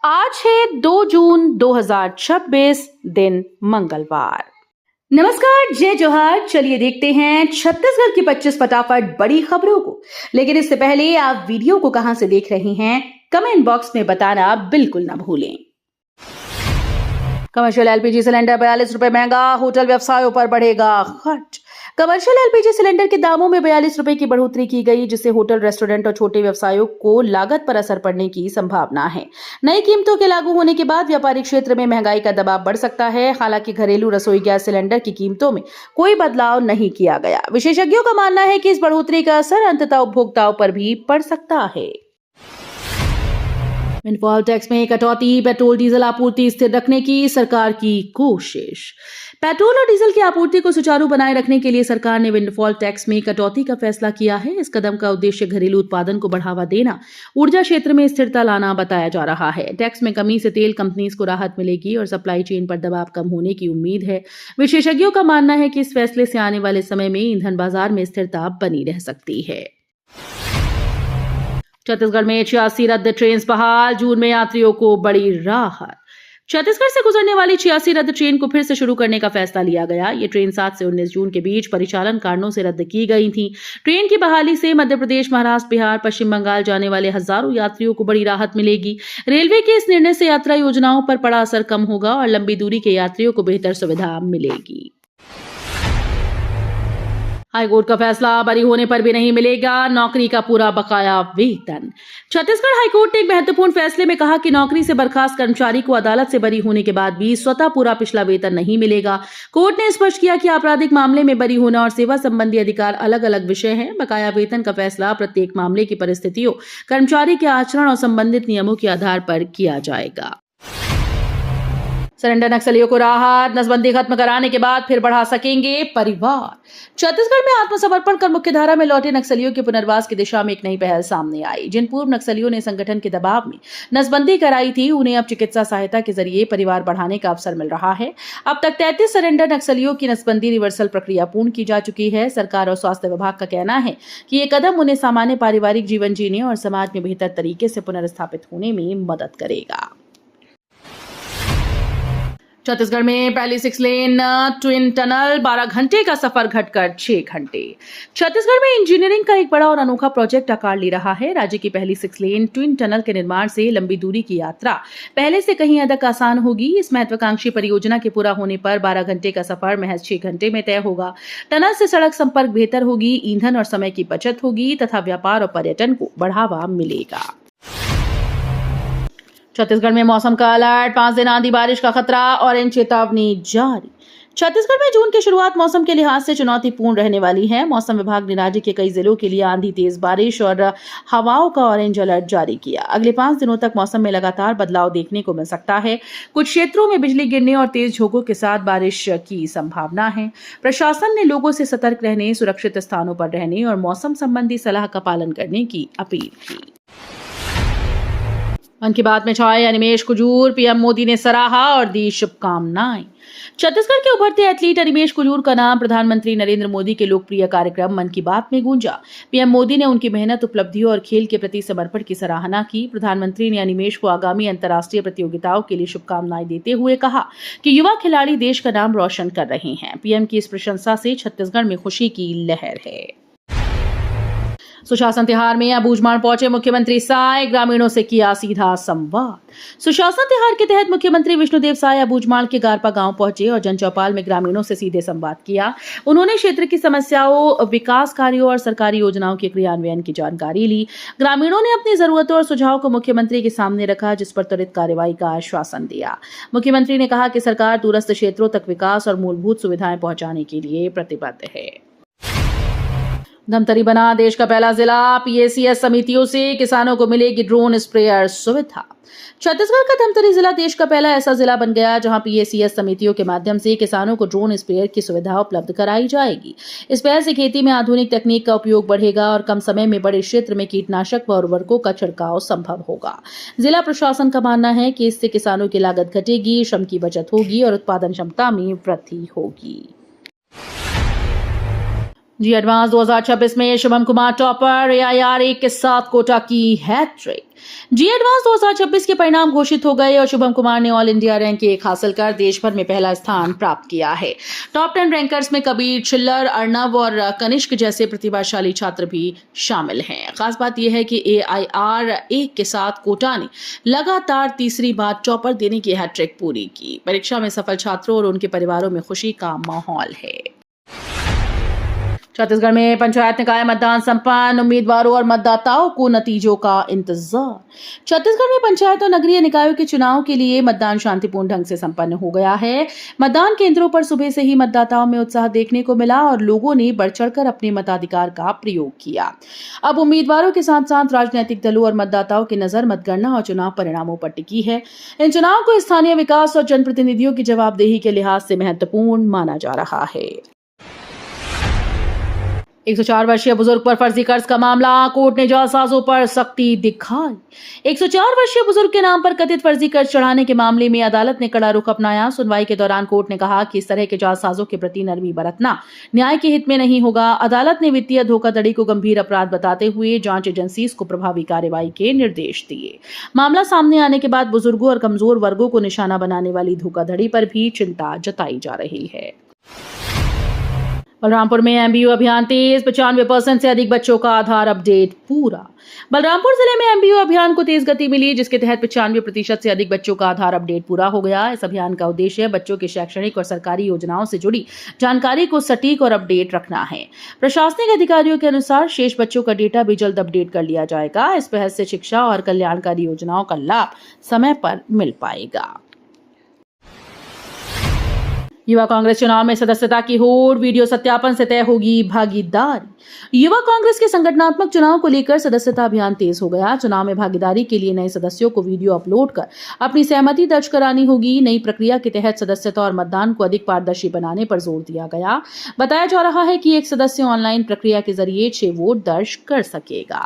आज है 2 जून 2026 दिन मंगलवार। नमस्कार, जय जोहार। चलिए देखते हैं छत्तीसगढ़ की 25 फटाफट बड़ी खबरों को। लेकिन इससे पहले आप वीडियो को कहां से देख रहे हैं, कमेंट बॉक्स में बताना बिल्कुल ना भूलें। कमर्शियल एलपीजी सिलेंडर 42 रुपए महंगा, होटल व्यवसायों पर बढ़ेगा खर्च। कमर्शियल एलपीजी सिलेंडर के दामों में 42 रुपए की बढ़ोतरी की गई, जिससे होटल, रेस्टोरेंट और छोटे व्यवसायों को लागत पर असर पड़ने की संभावना है। नई कीमतों के लागू होने के बाद व्यापारिक क्षेत्र में महंगाई का दबाव बढ़ सकता है। हालांकि घरेलू रसोई गैस सिलेंडर की कीमतों में कोई बदलाव नहीं किया गया। विशेषज्ञों का मानना है कि इस बढ़ोतरी का असर अंततः उपभोक्ताओं पर भी पड़ सकता है। विंडफॉल टैक्स में कटौती, पेट्रोल डीजल आपूर्ति स्थिर रखने की सरकार की कोशिश। पेट्रोल और डीजल की आपूर्ति को सुचारू बनाए रखने के लिए सरकार ने विंडफॉल टैक्स में कटौती का फैसला किया है। इस कदम का उद्देश्य घरेलू उत्पादन को बढ़ावा देना, ऊर्जा क्षेत्र में स्थिरता लाना बताया जा रहा है। टैक्स में कमी से तेल कंपनीज को राहत मिलेगी और सप्लाई चेन पर दबाव कम होने की उम्मीद है। विशेषज्ञों का मानना है कि इस फैसले से आने वाले समय में ईंधन बाजार में स्थिरता बनी रह सकती है। छत्तीसगढ़ में 86 रद्द ट्रेन बहाल, जून में यात्रियों को बड़ी राहत। छत्तीसगढ़ से गुजरने वाली 86 रद्द ट्रेन को फिर से शुरू करने का फैसला लिया गया। ये ट्रेन 7 से 19 जून के बीच परिचालन कारणों से रद्द की गई थी। ट्रेन की बहाली से मध्य प्रदेश, महाराष्ट्र, बिहार, पश्चिम बंगाल जाने वाले हजारों यात्रियों को बड़ी राहत मिलेगी। रेलवे के इस निर्णय से यात्रा योजनाओं पर पड़ा असर कम होगा और लंबी दूरी के यात्रियों को बेहतर सुविधा मिलेगी। हाईकोर्ट का फैसला, बरी होने पर भी नहीं मिलेगा नौकरी का पूरा बकाया वेतन। छत्तीसगढ़ हाईकोर्ट ने एक महत्वपूर्ण फैसले में कहा कि नौकरी से बर्खास्त कर्मचारी को अदालत से बरी होने के बाद भी स्वतः पूरा पिछला वेतन नहीं मिलेगा। कोर्ट ने स्पष्ट किया कि आपराधिक मामले में बरी होना और सेवा संबंधी अधिकार अलग अलग विषय हैं। बकाया वेतन का फैसला प्रत्येक मामले की परिस्थितियों, कर्मचारी के आचरण और संबंधित नियमों के आधार पर किया जाएगा। सरेंडर नक्सलियों को राहत, नसबंदी खत्म कराने के बाद फिर बढ़ा सकेंगे परिवार। छत्तीसगढ़ में आत्मसमर्पण कर मुख्यधारा में लौटे नक्सलियों के पुनर्वास की दिशा में एक नई पहल सामने आई। जिन पूर्व नक्सलियों ने संगठन के दबाव में नसबंदी कराई थी, उन्हें अब चिकित्सा सहायता के जरिए परिवार बढ़ाने का अवसर मिल रहा है। अब तक 33 सरेंडर नक्सलियों की नसबंदी रिवर्सल प्रक्रिया पूर्ण की जा चुकी है। सरकार और स्वास्थ्य विभाग का कहना है कि ये कदम उन्हें सामान्य पारिवारिक जीवन जीने और समाज में बेहतर तरीके से पुनर्स्थापित होने में मदद करेगा। छत्तीसगढ़ में पहली 6 लेन ट्विन टनल, 12 घंटे का सफर घटकर 6 घंटे। छत्तीसगढ़ में इंजीनियरिंग का एक बड़ा और अनोखा प्रोजेक्ट आकार ले रहा है। राज्य की पहली 6 लेन ट्विन टनल के निर्माण से लंबी दूरी की यात्रा पहले से कहीं अधिक आसान होगी। इस महत्वाकांक्षी परियोजना के पूरा होने पर 12 घंटे का सफर महज 6 घंटे में तय होगा। टनल से सड़क संपर्क बेहतर होगी, ईंधन और समय की बचत होगी तथा व्यापार और पर्यटन को बढ़ावा मिलेगा। छत्तीसगढ़ में मौसम का अलर्ट, 5 दिन आंधी बारिश का खतरा, ऑरेंज चेतावनी जारी। छत्तीसगढ़ में जून की शुरुआत मौसम के लिहाज से चुनौतीपूर्ण रहने वाली है। मौसम विभाग ने राज्य के कई जिलों के लिए आंधी, तेज बारिश और हवाओं का ऑरेंज अलर्ट जारी किया। अगले 5 दिनों तक मौसम में लगातार बदलाव देखने को मिल सकता है। कुछ क्षेत्रों में बिजली गिरने और तेज झोंकों के साथ बारिश की संभावना है। प्रशासन ने लोगों से सतर्क रहने, सुरक्षित स्थानों पर रहने और मौसम संबंधी सलाह का पालन करने की अपील की। मन की बात में छाए अनिमेश कुजूर, पीएम मोदी ने सराहा और दी शुभकामनाएं। छत्तीसगढ़ के उभरते एथलीट अनिमेश कुजूर का नाम प्रधानमंत्री नरेंद्र मोदी के लोकप्रिय कार्यक्रम मन की बात में गूंजा। पीएम मोदी ने उनकी मेहनत, उपलब्धियों और खेल के प्रति समर्पण की सराहना की। प्रधानमंत्री ने अनिमेश को आगामी अंतर्राष्ट्रीय प्रतियोगिताओं के लिए शुभकामनाएं देते हुए कहा कि युवा खिलाड़ी देश का नाम रोशन कर रहे हैं। पीएम की इस प्रशंसा से छत्तीसगढ़ में खुशी की लहर है। सुशासन तिहार में अबूझमाड़ पहुंचे मुख्यमंत्री साय, ग्रामीणों से किया सीधा संवाद। सुशासन तिहार के तहत मुख्यमंत्री विष्णुदेव साय अबूझमाड़ के गारपा गांव पहुंचे और जनचौपाल में ग्रामीणों से सीधे संवाद किया। उन्होंने क्षेत्र की समस्याओं, विकास कार्यों और सरकारी योजनाओं के क्रियान्वयन की जानकारी ली। ग्रामीणों ने अपनी जरूरतों और सुझाव को मुख्यमंत्री के सामने रखा, जिस पर त्वरित कार्रवाई का आश्वासन दिया। मुख्यमंत्री ने कहा कि सरकार दूरस्थ क्षेत्रों तक विकास और मूलभूत सुविधाएं पहुंचाने के लिए प्रतिबद्ध है। धमतरी बना देश का पहला जिला, पीएसीएस समितियों से किसानों को मिलेगी ड्रोन स्प्रेयर सुविधा। छत्तीसगढ़ का धमतरी जिला देश का पहला ऐसा जिला बन गया जहां पीएसीएस समितियों के माध्यम से किसानों को ड्रोन स्प्रेयर की सुविधा उपलब्ध कराई जाएगी। इस पहल से खेती में आधुनिक तकनीक का उपयोग बढ़ेगा और कम समय में बड़े क्षेत्र में कीटनाशक व उर्वरकों का छिड़काव संभव होगा। जिला प्रशासन का मानना है कि इससे किसानों की लागत घटेगी, श्रम की बचत होगी और उत्पादन क्षमता में वृद्धि होगी। जी एडवांस 2026 में शुभम कुमार टॉपर, AIR 1 के साथ कोटा की हैट्रिक। जी एडवांस 2026 के परिणाम घोषित हो गए और शुभम कुमार ने ऑल इंडिया रैंक 1 हासिल कर देश भर में पहला स्थान प्राप्त किया है। टॉप 10 रैंकर्स में कबीर, छिल्लर, अर्नब और कनिष्क जैसे प्रतिभाशाली छात्र भी शामिल हैं। खास बात यह है कि AIR-1 के साथ कोटा ने लगातार तीसरी बार टॉपर देने की हैट्रिक पूरी की। परीक्षा में सफल छात्रों और उनके परिवारों में खुशी का माहौल है। छत्तीसगढ़ में पंचायत निकाय मतदान संपन्न, उम्मीदवारों और मतदाताओं को नतीजों का इंतजार। छत्तीसगढ़ में पंचायत और नगरीय निकायों के चुनाव के लिए मतदान शांतिपूर्ण ढंग से संपन्न हो गया है। मतदान केंद्रों पर सुबह से ही मतदाताओं में उत्साह देखने को मिला और लोगों ने बढ़ चढ़कर अपने मताधिकार का प्रयोग किया। अब उम्मीदवारों के साथ साथ राजनीतिक दलों और मतदाताओं की नजर मतगणना और चुनाव परिणामों पर टिकी है। इन चुनाव को स्थानीय विकास और जनप्रतिनिधियों की जवाबदेही के लिहाज से महत्वपूर्ण माना जा रहा है। 104 वर्षीय बुजुर्ग पर फर्जी कर्ज का मामला, कोर्ट ने जालसाजों पर सख्ती दिखाई। 104 वर्षीय बुजुर्ग के नाम पर कथित फर्जी कर्ज चढ़ाने के मामले में अदालत ने कड़ा रुख अपनाया। सुनवाई के दौरान कोर्ट ने कहा कि इस तरह के जालसाजों के प्रति नरमी बरतना न्याय के हित में नहीं होगा। अदालत ने वित्तीय धोखाधड़ी को गंभीर अपराध बताते हुए जांच एजेंसीज को प्रभावी कार्रवाई के निर्देश दिए। मामला सामने आने के बाद बुजुर्गों और कमजोर वर्गों को निशाना बनाने वाली धोखाधड़ी पर भी चिंता जताई जा रही है। बलरामपुर में MBU अभियान तेज, 95% से अधिक बच्चों का आधार अपडेट पूरा। बलरामपुर जिले में MBU अभियान को तेज गति मिली, जिसके तहत 95% से अधिक बच्चों का आधार अपडेट पूरा हो गया। इस अभियान का उद्देश्य बच्चों की शैक्षणिक और सरकारी योजनाओं से जुड़ी जानकारी को सटीक और अपडेट रखना है। प्रशासनिक अधिकारियों के अनुसार शेष बच्चों का डेटा भी जल्द अपडेट कर लिया जाएगा। इस पहल से शिक्षा और कल्याणकारी योजनाओं का लाभ समय पर मिल पाएगा। युवा कांग्रेस चुनाव में सदस्यता की होड़, वीडियो सत्यापन से तय होगी भागीदारी। युवा कांग्रेस के संगठनात्मक चुनाव को लेकर सदस्यता अभियान तेज हो गया। चुनाव में भागीदारी के लिए नए सदस्यों को वीडियो अपलोड कर अपनी सहमति दर्ज करानी होगी। नई प्रक्रिया के तहत सदस्यता और मतदान को अधिक पारदर्शी बनाने पर जोर दिया गया। बताया जा रहा है कि एक सदस्य ऑनलाइन प्रक्रिया के जरिए 6 वोट दर्ज कर सकेगा।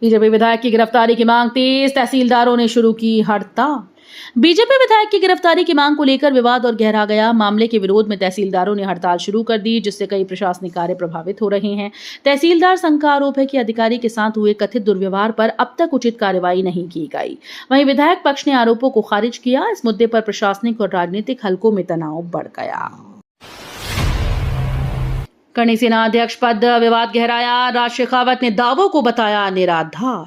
बीजेपी विधायक की गिरफ्तारी की मांग तेज, तहसीलदारों ने शुरू की हड़ताल। बीजेपी विधायक की गिरफ्तारी की मांग को लेकर विवाद और गहरा गया। मामले के विरोध में तहसीलदारों ने हड़ताल शुरू कर दी, जिससे कई प्रशासनिक कार्य प्रभावित हो रहे हैं। तहसीलदार संघ का आरोप है कि अधिकारी के साथ हुए कथित दुर्व्यवहार पर अब तक उचित कार्रवाई नहीं की गई। वहीं विधायक पक्ष ने आरोपों को खारिज किया। इस मुद्दे पर प्रशासनिक और राजनीतिक हलकों में तनाव बढ़ गया। करणी सेना अध्यक्ष पद विवाद गहराया, राज शेखावत ने दावों को बताया निराधार।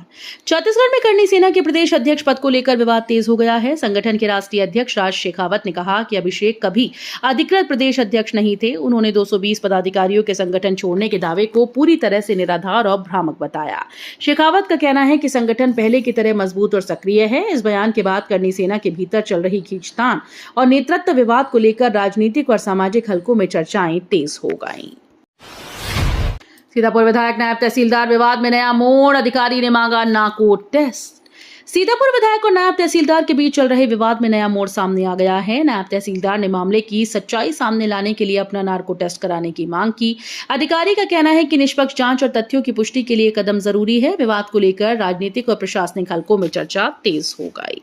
छत्तीसगढ़ में करणी सेना के प्रदेश अध्यक्ष पद को लेकर विवाद तेज हो गया है। संगठन के राष्ट्रीय अध्यक्ष राज शेखावत ने कहा कि अभिषेक कभी अधिकृत प्रदेश अध्यक्ष नहीं थे। उन्होंने 220 पदाधिकारियों के संगठन छोड़ने के दावे को पूरी तरह से निराधार और भ्रामक बताया। शेखावत का कहना है कि संगठन पहले की तरह मजबूत और सक्रिय है। इस बयान के बाद करणी सेना के भीतर चल रही खींचतान और नेतृत्व विवाद को लेकर राजनीतिक और सामाजिक हलकों में चर्चाएं तेज हो गईं। सीतापुर विधायक नायब तहसीलदार विवाद में नया मोड़, अधिकारी ने मांगा नाको टेस्ट। सीतापुर विधायक और नायब तहसीलदार के बीच चल रहे विवाद में नया मोड़ सामने आ गया है। नायब तहसीलदार ने मामले की सच्चाई सामने लाने के लिए अपना नार्को टेस्ट कराने की मांग की। अधिकारी का कहना है कि निष्पक्ष जांच और तथ्यों की पुष्टि के लिए कदम जरूरी है। विवाद को लेकर राजनीतिक और प्रशासनिक हलकों में चर्चा तेज हो गई।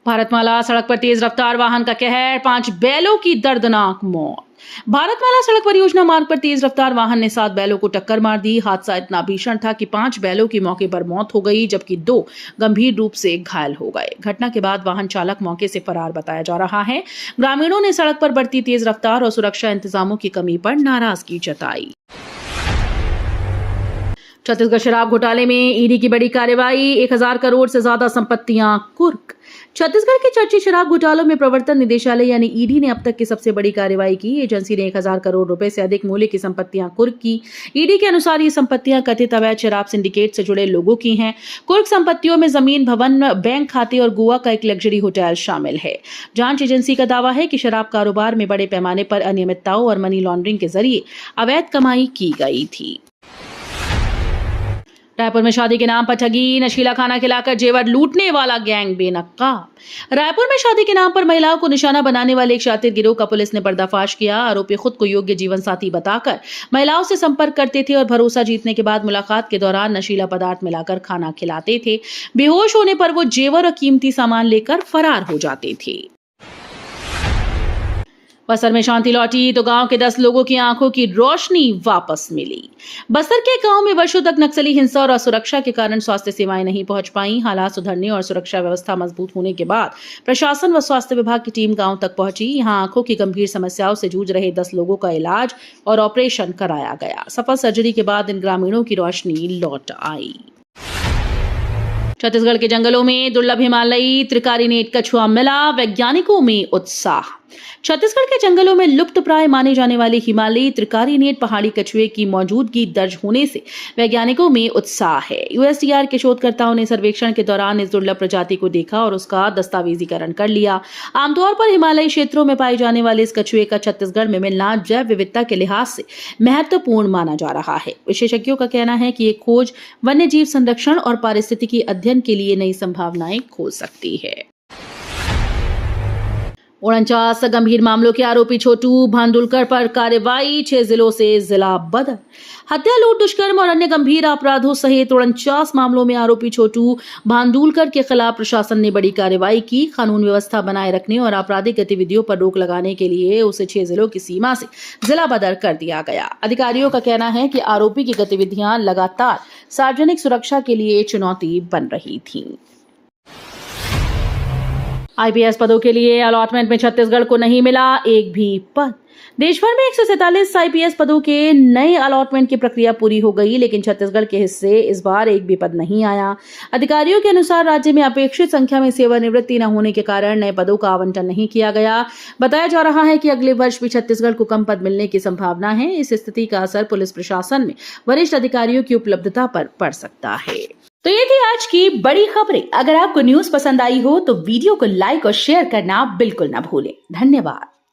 भारतमाला सड़क पर तेज रफ्तार वाहन का कहर, 5 बैलों की दर्दनाक मौत। भारतमाला सड़क परियोजना मार्ग पर तेज रफ्तार वाहन ने 7 बैलों को टक्कर मार दी। हादसा इतना भीषण था कि 5 बैलों की मौके पर मौत हो गई, जबकि 2 गंभीर रूप से घायल हो गए। घटना के बाद वाहन चालक मौके से फरार बताया जा रहा है। ग्रामीणों ने सड़क पर बढ़ती तेज रफ्तार और सुरक्षा इंतजामों की कमी पर नाराजगी जताई। छत्तीसगढ़ शराब घोटाले में ईडी की बड़ी कार्रवाई, 1000 करोड़ से ज्यादा संपत्तियां कुर्क। छत्तीसगढ़ के चर्चित शराब घोटालों में प्रवर्तन निदेशालय यानी ईडी ने अब तक की सबसे बड़ी कार्रवाई की। एजेंसी ने 1000 करोड़ रुपए से अधिक मूल्य की संपत्तियां कुर्क की। ईडी के अनुसार ये संपत्तियां कथित अवैध शराब सिंडिकेट से जुड़े लोगों की हैं। कुर्क संपत्तियों में जमीन, भवन, बैंक खाते और गोवा का एक लग्जरी होटल शामिल है। जांच एजेंसी का दावा है कि शराब कारोबार में बड़े पैमाने पर अनियमितताओं और मनी लॉन्ड्रिंग के जरिए अवैध कमाई की गई थी। रायपुर में शादी के नाम पर ठगी, नशीला खाना खिलाकर जेवर लूटने वाला गैंग बेनकाब। रायपुर में शादी के नाम पर महिलाओं को निशाना बनाने वाले एक शातिर गिरोह का पुलिस ने पर्दाफाश किया। आरोपी खुद को योग्य जीवन साथी बताकर महिलाओं से संपर्क करते थे और भरोसा जीतने के बाद मुलाकात के दौरान नशीला पदार्थ मिलाकर खाना खिलाते थे। बेहोश होने पर वो जेवर और कीमती सामान लेकर फरार हो जाते थे। बस्तर में शांति लौटी तो गांव के 10 लोगों की आंखों की रोशनी वापस मिली। बस्तर के गांव में वर्षों तक नक्सली हिंसा और असुरक्षा के कारण स्वास्थ्य सेवाएं नहीं पहुंच पाई। हालात सुधरने और सुरक्षा व्यवस्था मजबूत होने के बाद प्रशासन व स्वास्थ्य विभाग की टीम गांव तक पहुंची। यहां आंखों की गंभीर समस्याओं से जूझ रहे 10 लोगों का इलाज और ऑपरेशन कराया गया। सफल सर्जरी के बाद इन ग्रामीणों की रोशनी लौट आई। छत्तीसगढ़ के जंगलों में दुर्लभ हिमालयी त्रिकारी नेट कछुआ मिला, वैज्ञानिकों में उत्साह। छत्तीसगढ़ के जंगलों में लुप्त प्राय माने जाने वाले हिमालयी त्रिकारी नेट पहाड़ी कछुए की मौजूदगी दर्ज होने से वैज्ञानिकों में उत्साह है। यूएसटीआर के शोधकर्ताओं ने सर्वेक्षण के दौरान इस दुर्लभ प्रजाति को देखा और उसका दस्तावेजीकरण कर लिया। आमतौर पर हिमालयी क्षेत्रों में पाए जाने वाले इस कछुए का छत्तीसगढ़ में मिलना जैव विविधता के लिहाज से महत्वपूर्ण माना जा रहा है। विशेषज्ञों का कहना है कि ये खोज वन्य जीव संरक्षण और पारिस्थितिकी अध्ययन के लिए नई संभावनाएं खोल सकती है। 49 गंभीर मामलों के आरोपी छोटू भांदुलकर पर कार्रवाई, 6 जिलों से जिला बदल। हत्या, लूट, दुष्कर्म और अन्य गंभीर अपराधों सहित 49 मामलों में आरोपी छोटू भांदुलकर के खिलाफ प्रशासन ने बड़ी कार्रवाई की। कानून व्यवस्था बनाए रखने और आपराधिक गतिविधियों पर रोक लगाने के लिए उसे 6 जिलों की सीमा से जिला बदल कर दिया गया। अधिकारियों का कहना है कि आरोपी की गतिविधियां लगातार सार्वजनिक सुरक्षा के लिए चुनौती बन रही थी। आईपीएस पदों के लिए अलॉटमेंट में छत्तीसगढ़ को नहीं मिला एक भी पद। देश भर में 147 आईपीएस पदों के नए अलॉटमेंट की प्रक्रिया पूरी हो गई, लेकिन छत्तीसगढ़ के हिस्से इस बार एक भी पद नहीं आया। अधिकारियों के अनुसार राज्य में अपेक्षित संख्या में सेवानिवृत्ति न होने के कारण नए पदों का आवंटन नहीं किया गया। बताया जा रहा है कि अगले वर्ष भी छत्तीसगढ़ को कम पद मिलने की संभावना है। इस स्थिति का असर पुलिस प्रशासन में वरिष्ठ अधिकारियों की उपलब्धता पर पड़ सकता है। तो ये थी आज की बड़ी खबरें। अगर आपको न्यूज पसंद आई हो तो वीडियो को लाइक और शेयर करना बिल्कुल ना भूलें। धन्यवाद।